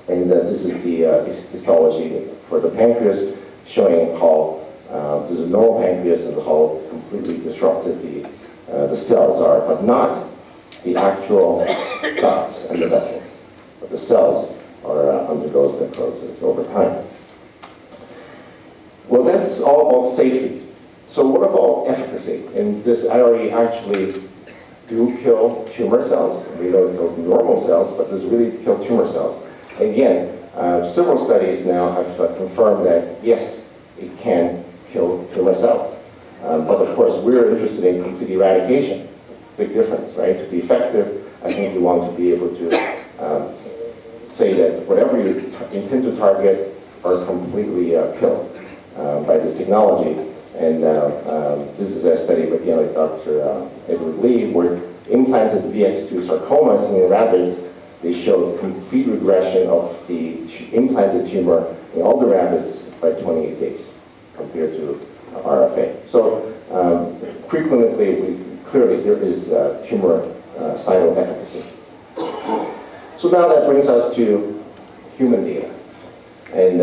And this is the histology for the pancreas, showing how there's a normal pancreas and how completely disrupted the cells are, but not the actual ducts and the vessels. But the cells undergoes necrosis over time. Well, that's all about safety. So what about efficacy? And this IRE actually do kill tumor cells. We know it kills normal cells, but does it really kill tumor cells? Again, several studies now have confirmed that yes, it can kill tumor cells. But of course, we're interested in complete eradication. Big difference, right? To be effective, I think you want to be able to say that whatever you intend to target are completely killed by this technology. And this is a study by Dr. Edward Lee, where implanted VX2 sarcomas in rabbits, they showed complete regression of the implanted tumor in all the rabbits by 28 days compared to RFA. So preclinically, clearly there is tumor cytoefficacy. So now that brings us to human data. And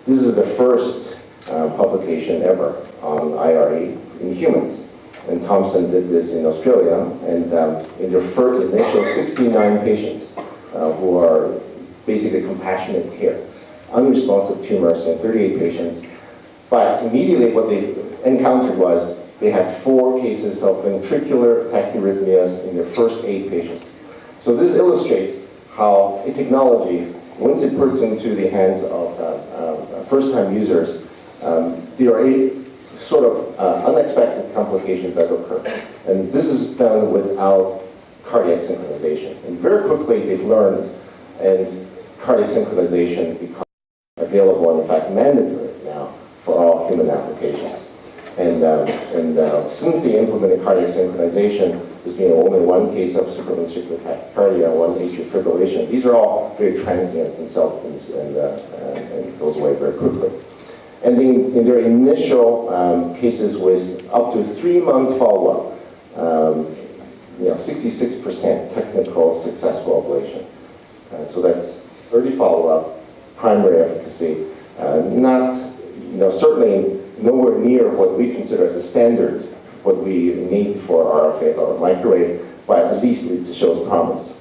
this is the first publication ever on IRE in humans. And Thompson did this in Australia, and in their first initial 69 patients who are basically compassionate care, unresponsive tumors in 38 patients. But immediately what they encountered was they had 4 cases of ventricular tachyarrhythmias in their first 8 patients. So this illustrates how a technology, once it puts into the hands of first-time users, there are sort of unexpected complications that occur. And this is done without cardiac synchronization. And very quickly they've learned, and cardiac synchronization becomes available and in fact mandatory now for all human applications. And since they implemented cardiac synchronization, there's been only 1 case of supraventricular tachycardia, 1 atrial fibrillation. These are all very transient and and goes away very quickly. And in their initial cases with up to 3-month follow-up, 66% technical successful ablation. So that's early follow-up, primary efficacy, not, certainly nowhere near what we consider as a standard, what we need for RFA or microwave, but at least it shows promise.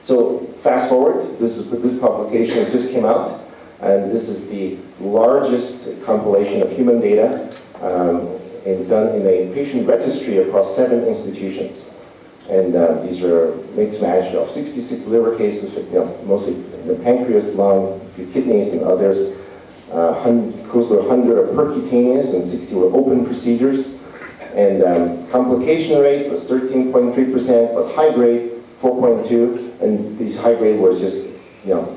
So fast forward, this publication just came out. And this is the largest compilation of human data done in a patient registry across 7 institutions. And these are mixed match of 66 liver cases, mostly in the pancreas, lung, kidneys, and others. Close to 100 are percutaneous and 60 were open procedures. And complication rate was 13.3%, but high grade 4.2. And these high grade were just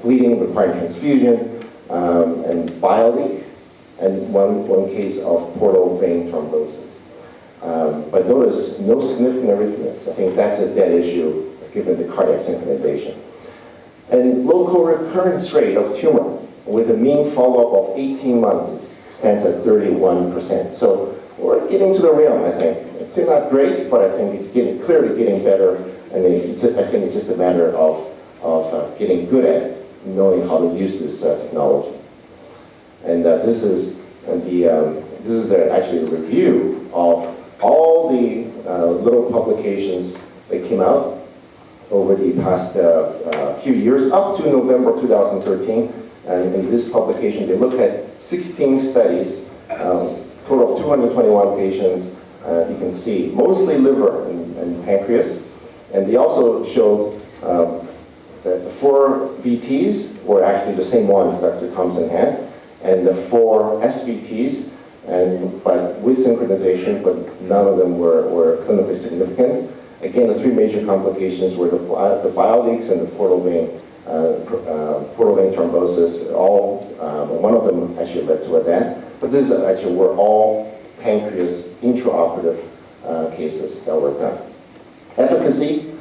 bleeding, requiring transfusion. And bile leak, and one case of portal vein thrombosis. But notice, no significant arrhythmias. I think that's a dead issue given the cardiac synchronization. And local recurrence rate of tumor with a mean follow-up of 18 months stands at 31%. So we're getting to the realm, I think. It's still not great, but I think it's clearly getting better. And I think it's just a matter of getting good at it, knowing how to use this technology. And this is actually a review of all the little publications that came out over the past few years, up to November 2013. And in this publication, they looked at 16 studies, total of 221 patients. You can see mostly liver and pancreas. And they also showed the 4 VTs were actually the same ones Dr. Thompson had, and the 4 SVTs, but with synchronization, but none of them were clinically significant. Again, the 3 major complications were the bile leaks and the portal vein thrombosis. One of them actually led to a death, but this actually were all pancreas intraoperative cases that were done. Efficacy,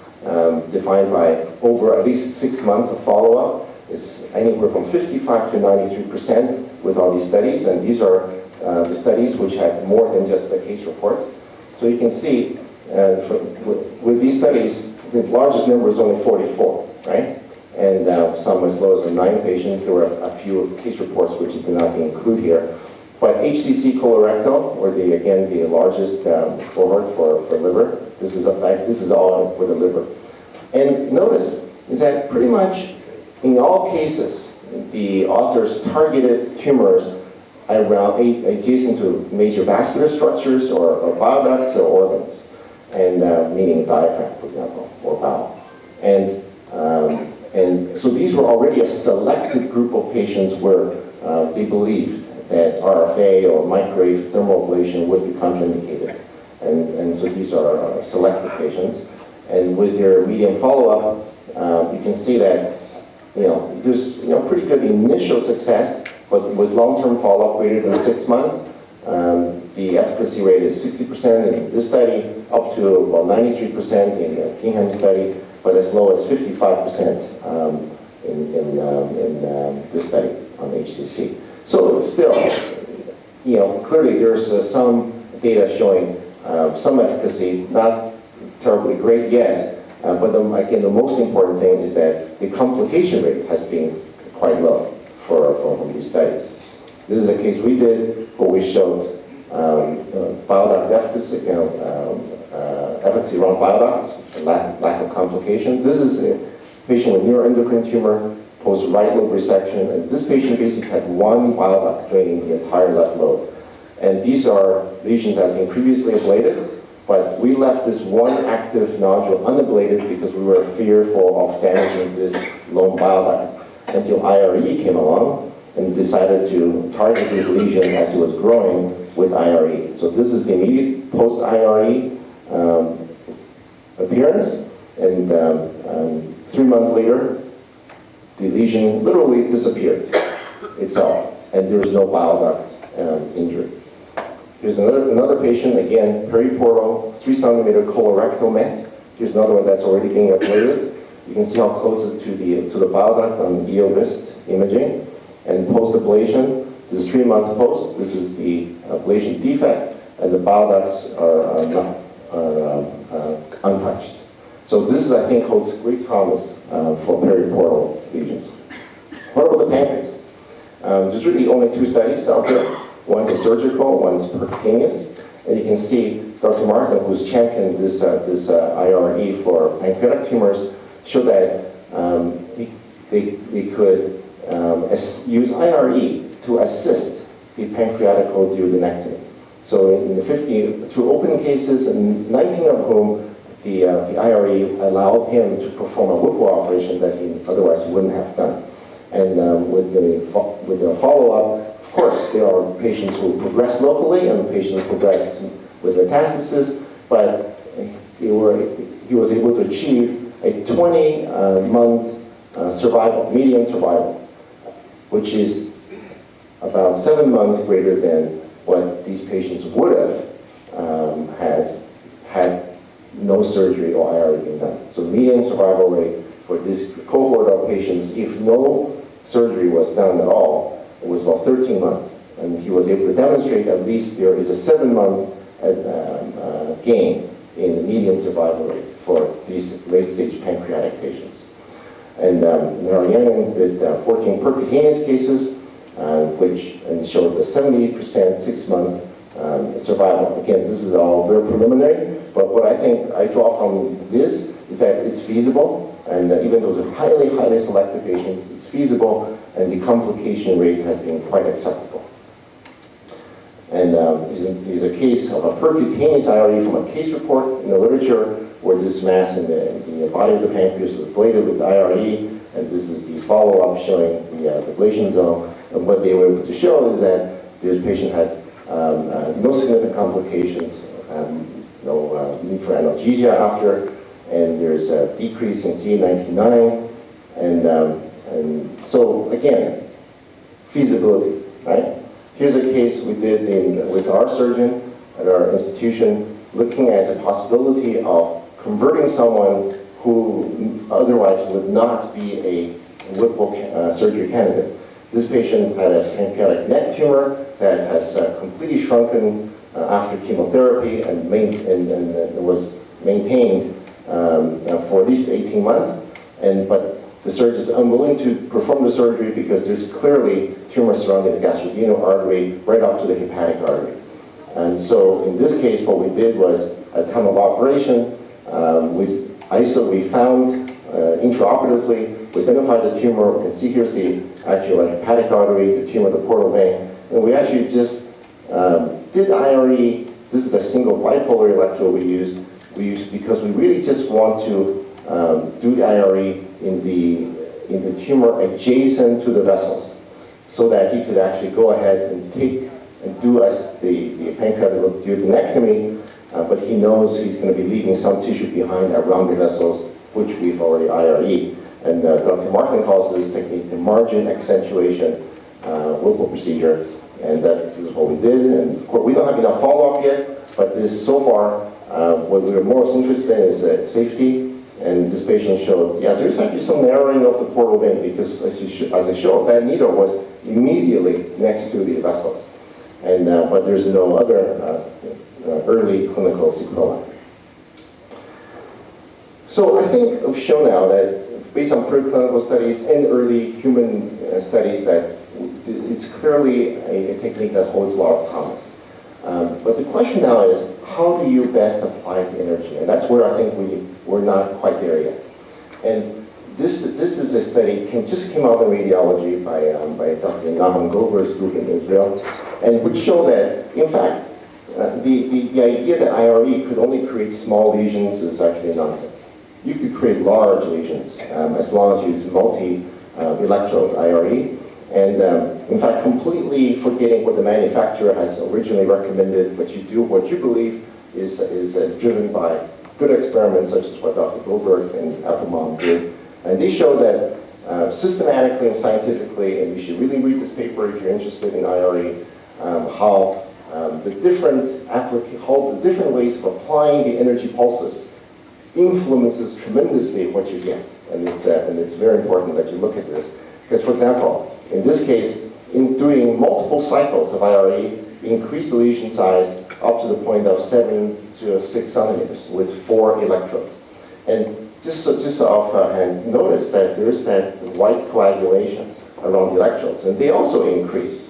defined by over at least 6 months of follow-up, is anywhere from 55 to 93% with all these studies, and these are the studies which had more than just a case report. So you can see with these studies, the largest number is only 44, right? and some as low as 9 patients. There were a few case reports which did not include here. But HCC colorectal, or again, the largest cohort for liver, this is all for the liver. And notice is that pretty much in all cases, the authors targeted tumors around adjacent to major vascular structures or bile ducts or organs, and meaning diaphragm, for example, or bowel. And so these were already a selected group of patients where they believed that RFA or microwave thermal ablation would be contraindicated. And so these are selected patients. And with their median follow-up, you can see that there's pretty good initial success, but with long-term follow-up greater than 6 months, the efficacy rate is 60% in this study, up to about 93% in the Kingham study, but as low as 55% in this study on HCC. So it's still, clearly there's some data showing some efficacy, not terribly great yet, but again, the most important thing is that the complication rate has been quite low from these studies. This is a case we did where we showed bile duct efficacy, efficacy around bile ducts, lack of complication. This is a patient with neuroendocrine tumor, post right lobe resection, and this patient basically had one bile duct draining the entire left lobe. And these are lesions that had been previously ablated, but we left this one active nodule unablated because we were fearful of damaging this lone bile duct until IRE came along and decided to target this lesion as it was growing with IRE. So this is the immediate post-IRE appearance, and 3 months later, the lesion literally disappeared itself, and there's no bile duct injury. Here's another patient, again, periportal, 3 centimeter colorectal met. Here's another one that's already being ablated. You can see how close it to the bile duct on EOVIST imaging. And post-ablation, this is 3 months post. This is the ablation defect, and the bile ducts are untouched. So this, I think, holds great promise for periportal lesions. What about the pancreas? There's really only 2 studies out there. One's a surgical, one's percutaneous. And you can see Dr. Martin, who's championed this IRE for pancreatic tumors, showed that they could use IRE to assist the pancreatic duodenectomy. So in the 52 open cases, and 19 of whom the IRE allowed him to perform a Whipple operation that he otherwise wouldn't have done. And with the follow-up, of course, there are patients who progress locally and patients who progressed with metastasis, but he was able to achieve a 20-month survival, median survival, which is about 7 months greater than what these patients would have had no surgery or IRE being done. So median survival rate for this cohort of patients, if no surgery was done at all, it was about 13 months. And he was able to demonstrate at least there is a 7-month gain in the median survival rate for these late-stage pancreatic patients. And Narayanan did 14 percutaneous cases, which showed a 78% 6-month survival. Again, this is all very preliminary, but what I think I draw from this is that it's feasible, and even though those are highly, highly selected patients, it's feasible, and the complication rate has been quite acceptable. And here's a case of a percutaneous IRE from a case report in the literature where this mass in the body of the pancreas was ablated with IRE, and this is the follow-up showing the ablation zone. And what they were able to show is that this patient had no significant complications, no need for analgesia after, and there's a decrease in CA19-9, and so again, feasibility, right? Here's a case we did with our surgeon at our institution, looking at the possibility of converting someone who otherwise would not be a Whipple surgery candidate. This patient had a pancreatic neck tumor that has completely shrunken after chemotherapy and was maintained for at least 18 months. But the surgeon is unwilling to perform the surgery because there's clearly tumor surrounding the gastroduodenal artery right up to the hepatic artery. And so in this case, what we did was, at the time of operation, we found intraoperatively, we identified the tumor. You can see here's the actual hepatic artery, the tumor, the portal vein. And we actually just did IRE. This is a single bipolar electrode we used because we really just want to do the IRE in the tumor adjacent to the vessels, so that he could actually go ahead and take and do the pancreatic duodenectomy, but he knows he's going to be leaving some tissue behind around the vessels, which we've already IRE. And Dr. Martin calls this technique the margin accentuation local procedure, and this is what we did. And of course, we don't have enough follow-up yet, but this so far, what we were most interested in is safety. And this patient showed, yeah, there's actually some narrowing of the portal vein because, as I showed, that needle was immediately next to the vessels. And but there's no other early clinical sequelae. So I think I've shown now that based on preclinical studies and early human studies that it's clearly a technique that holds a lot of promise. But the question now is, how do you best apply the energy? And that's where I think we're not quite there yet. And this is a study just came out in radiology by Dr. Nahum Goldberg's group in Israel, and which showed that, in fact, the idea that IRE could only create small lesions is actually nonsense. You could create large lesions as long as you use multi-electrode IRE. And in fact, completely forgetting what the manufacturer has originally recommended, but you do what you believe is driven by good experiments, such as what Dr. Goldberg and Appelbaum did. And they show that systematically and scientifically, and you should really read this paper if you're interested in IRE, how the different ways of applying the energy pulses influences tremendously what you get. And it's very important that you look at this. Because, for example, in this case, in doing multiple cycles of IRE, we increase the lesion size up to the point of 7 to 6 centimeters with 4 electrodes. And just offhand, notice that there's that white coagulation around the electrodes, and they also increase,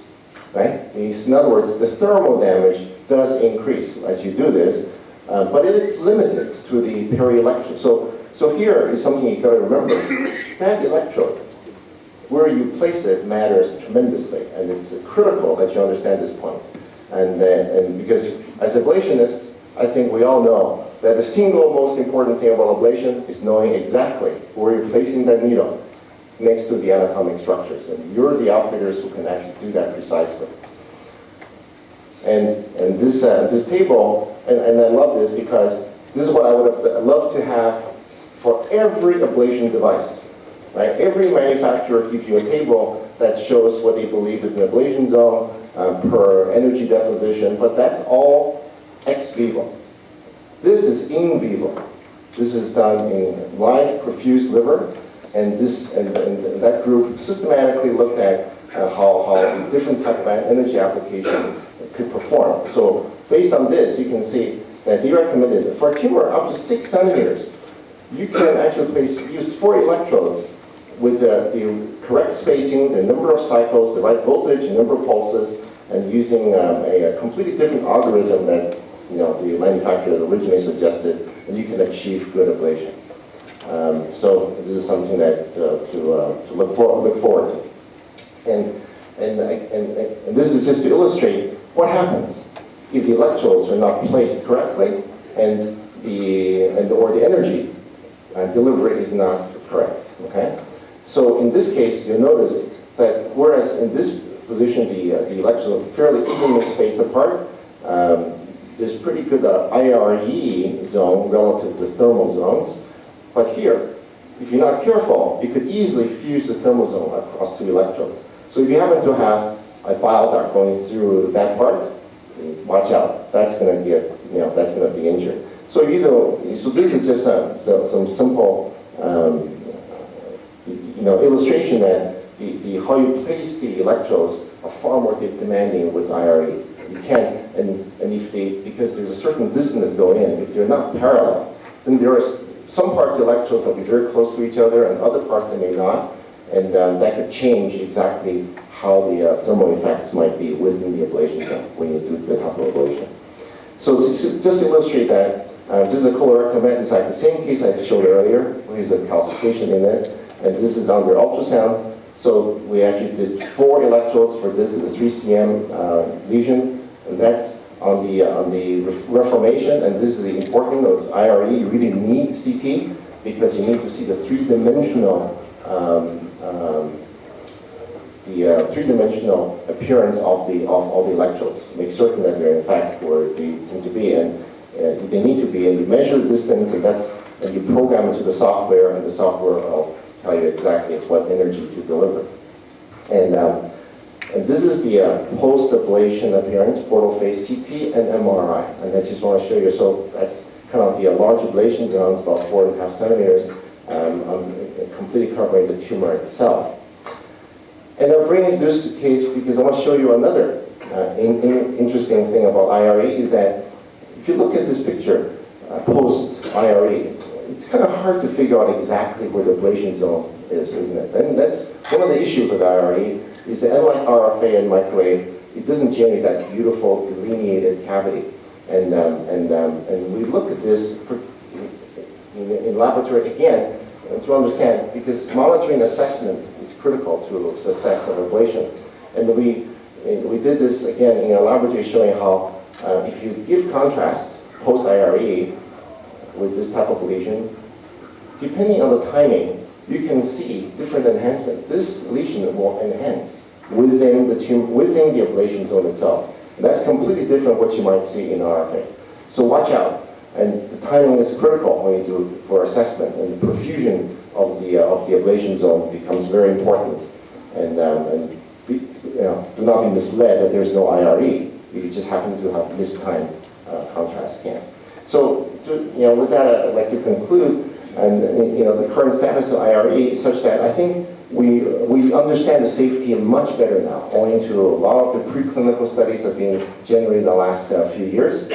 right? In other words, the thermal damage does increase as you do this, but it's limited to the peri-electrode. So here is something you got to remember. That electrode, where you place it matters tremendously, and it's critical that you understand this point. And because as ablationists, I think we all know that the single most important thing about ablation is knowing exactly where you're placing that needle next to the anatomic structures. And you're the operators who can actually do that precisely. And this table, and I love this because this is what I would have loved to have for every ablation device. Right? Every manufacturer gives you a table that shows what they believe is an ablation zone per energy deposition, but that's all ex vivo. This is in vivo. This is done in live perfused liver, and that group systematically looked at how different type of energy application could perform. So based on this, you can see that they recommended for a tumor up to 6 centimeters, you can actually use 4 electrodes with the correct spacing, the number of cycles, the right voltage, the number of pulses, and using a completely different algorithm that the manufacturer originally suggested, and you can achieve good ablation. So this is something that to look forward to. And this is just to illustrate what happens if the electrodes are not placed correctly and the energy delivery is not correct. Okay. So in this case, you'll notice that whereas in this position the electrodes are fairly evenly spaced apart, there's pretty good IRE zone relative to thermal zones. But here, if you're not careful, you could easily fuse the thermal zone across 2 electrodes. So if you happen to have a bile duct going through that part, watch out. That's going to get, that's going to be injured. So so this is just some simple illustration that how you place the electrodes are far more demanding with IRE. You can't, and if because there's a certain distance that go in, if they're not parallel, then some parts of the electrodes will be very close to each other, and other parts they may not, and that could change exactly how the thermal effects might be within the ablation zone when you do the topical ablation. So just to illustrate that, this is a colorectal metastatic, the same case I showed earlier, where there's a calcification in it, and this is under ultrasound. So we actually did 4 electrodes for this, the 3 cm lesion, and that's on the reformation, and this is the important of IRE. You really need CT because you need to see the three-dimensional appearance of the electrodes. Make certain that they're in fact where they tend to be, and they need to be. And you measure the distance, and you program it to the software, and the software will tell you exactly what energy to deliver. And this is the post-ablation appearance, portal phase CT and MRI. And I just want to show you, so that's kind of the large ablation zone, about 4.5 centimeters, completely covering the tumor itself. And I'm bringing this case because I want to show you another interesting thing about IRE is that if you look at this picture, post-IRE, it's kind of hard to figure out exactly where the ablation zone is, isn't it? And that's one of the issues with IRE, is that unlike RFA and microwave, it doesn't generate that beautiful delineated cavity. And we look at this in laboratory again to understand, because monitoring assessment is critical to success of ablation. And we did this again in a laboratory showing how if you give contrast post-IRE with this type of lesion, depending on the timing, you can see different enhancement. This lesion will enhance within the ablation zone itself. And that's completely different what you might see in RFA. So watch out. And the timing is critical when you do for assessment, and the perfusion of the ablation zone becomes very important. And do not be misled that there's no IRE. You just happen to have mistimed contrast scan. So with that, I'd like to conclude. And the current status of IRE is such that I think we understand the safety much better now, owing to a lot of the preclinical studies that have been generated in the last few years.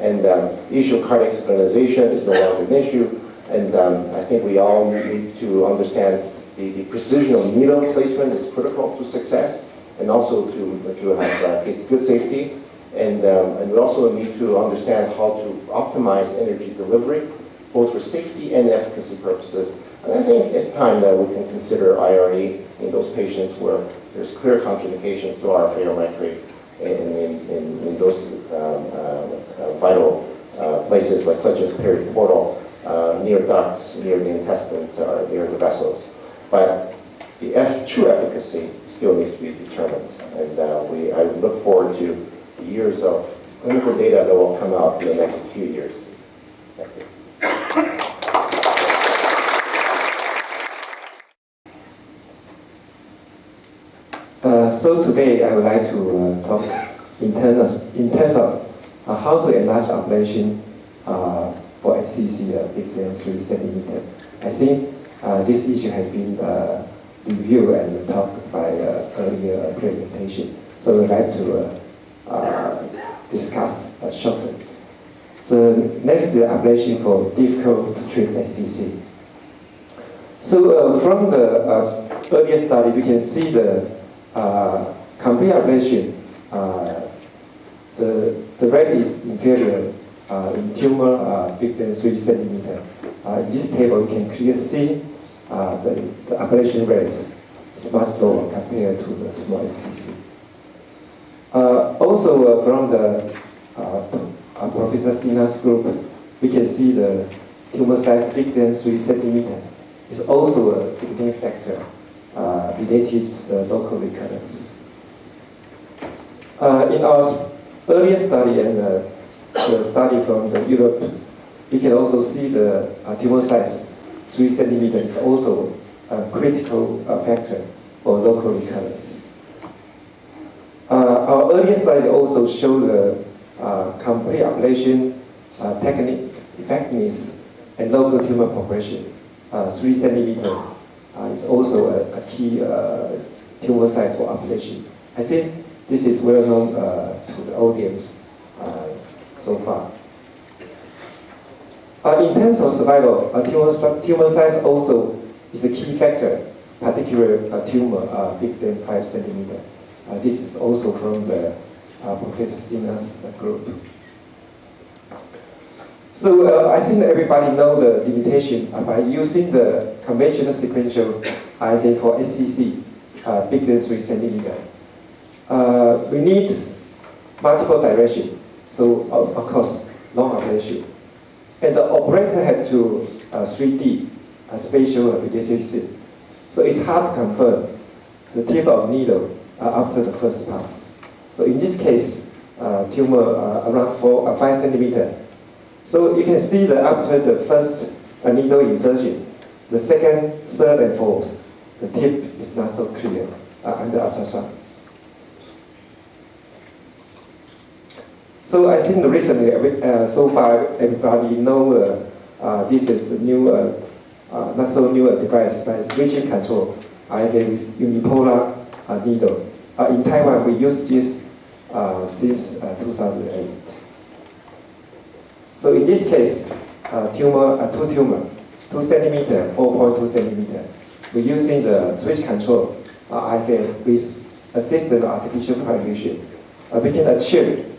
And the issue of cardiac synchronization is no longer an issue. And I think we all need to understand the precision of needle placement is critical to success, and also to have good safety. And we also need to understand how to optimize energy delivery, both for safety and efficacy purposes. And I think it's time that we can consider IRE in those patients where there's clear contraindications to RFA or microwave in those vital places, like such as periportal, near ducts, near the intestines, or near the vessels. But the true efficacy still needs to be determined. And I look forward to the years of clinical data that will come out in the next few years. Thank you. So today I would like to talk in terms of how to enlarge ablation for SCC bigger than 3 centimeters. I think this issue has been reviewed and talked by earlier presentation. So we'd like to discuss shortly. The next is the ablation for difficult to treat SCC. So from the earlier study, we can see the complete ablation, the rate is inferior in tumor bigger than 3 centimeters. In this table, you can clearly see the ablation rates is much lower compared to the small SCC. Also, from the Professor Stina's group, we can see the tumor size bigger than 3 centimeters is also a significant factor related to the local recurrence. In our earlier study and the study from Europe, you can also see the tumor size 3 centimeters is also a critical factor for local recurrence. Our earlier study also showed the complete ablation technique effectiveness and local tumor progression. 3 centimeters is also a key tumor size for ablation. I think this is well known to the audience so far. In terms of survival, tumor size also is a key factor, particularly a tumor bigger than 5 centimeters. This is also from the Professor Stinner's group. So I think everybody knows the limitation by using the conventional sequential IFA for SCC bigger than 3 centimeters. We need multiple directions, so of course, long ablation. And the operator had to 3D spatial visualization. So it's hard to confirm the tip of needle after the first pass. So in this case, tumor around 5 centimeters. So you can see that after the first needle insertion, the second, third, and fourth, the tip is not so clear under ultrasound. So I think recently, so far, everybody know this is a new, not so new device, but switching control IFA with unipolar needle. In Taiwan, we use this since 2008. So in this case, two tumor, 2 centimeters, 4.2 centimeters. We're using the switch control IFA with assisted artificial prolongation. We can achieve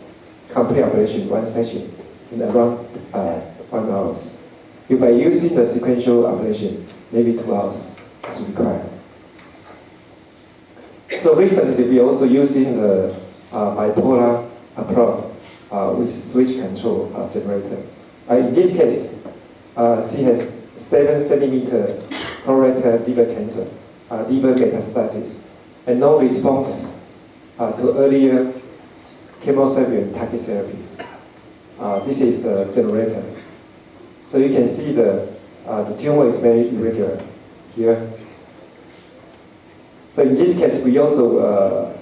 complete operation one session in around 1 hour. If by using the sequential ablation, maybe 2 hours is required. So recently, we also using the bipolar probe with switch control generator. In this case, she has 7 centimeter colorectal liver cancer, liver metastasis, and no response to earlier chemotherapy and target therapy. This is a generator. So you can see the tumor is very irregular here. So in this case, we also